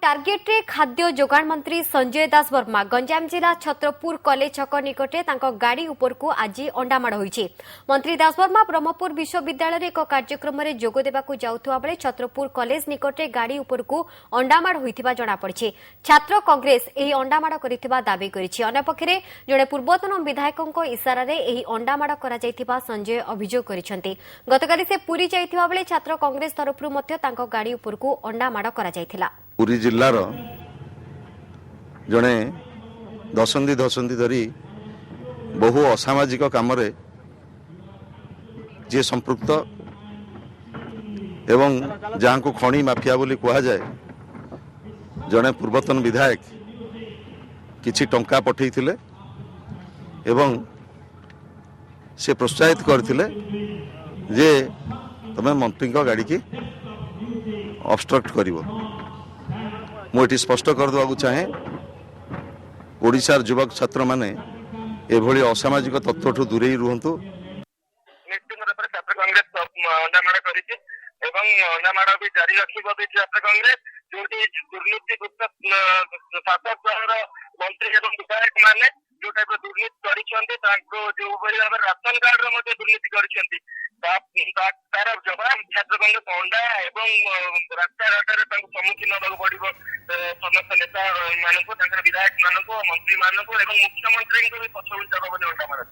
Target रे खाद्य जोगाण मंत्री संजय दास वर्मा गंजाम जिला छत्रपुर कॉलेज छक निकटे गाड़ी उपर को आज अंडामाड़ होईछि। मंत्री दास वर्मा ब्रह्मपुर विश्वविद्यालय एक कार्यक्रम में जोग देबाकू जाउथुवा बेले छत्रपुर कॉलेज निकटे गाड़ी उपर को अंडामाड़ होइथिबा जणा पड़िछि। छात्र कांग्रेस एही अंडामाड़ करिथिबा दाबी करिछि। अन्यपक्षे जड़े पूर्वतन विधायकों इशारा रे एही अंडामाड़ करा जाइथिबा संजय अभियोग करिसेंति। गतकाली से पुरी जाइथिबा बेले छात्र कांग्रेस तरफरु मध्य तांको गाड़ी उपर को अंडामाड़ करा जाइथिला। पुरी जिल्लार जड़े दशंधि धरी बहु असामाजिक काम जी संपृक्त एवं जहाँ को खणी माफिया बोली कहा जाए जड़े पूर्वतन विधायक किछि टंका पठेइथिले एवं से प्रोत्साहित करथिले जे तमे मंत्री गाड़ी की ऑब्स्ट्रक्ट करिवो। मुझे स्पष्ट करदेवा चाहे ओडिशार युवक छात्र माने एभली असामाजिक तत्व दूरे रुहतु। छात्र कांग्रेस अंडामाड़ अंडामाड़ भी जारी रखिब छात्र कांग्रेस जो दुर्नीतिग्रस्त शासक मंत्री और विधायक माने जो टाइप दुर्नीति जो भाव राशन कार्ड दुर्नीति तार जवाब छात्र कांग्रेस अंडा एवं रास्ता घाट सम्मुखीन होगा पड़ो समस्त नेता मानक विधायक मानक मंत्री मानक मुख्यमंत्री भी पछुचा अंडामाड़।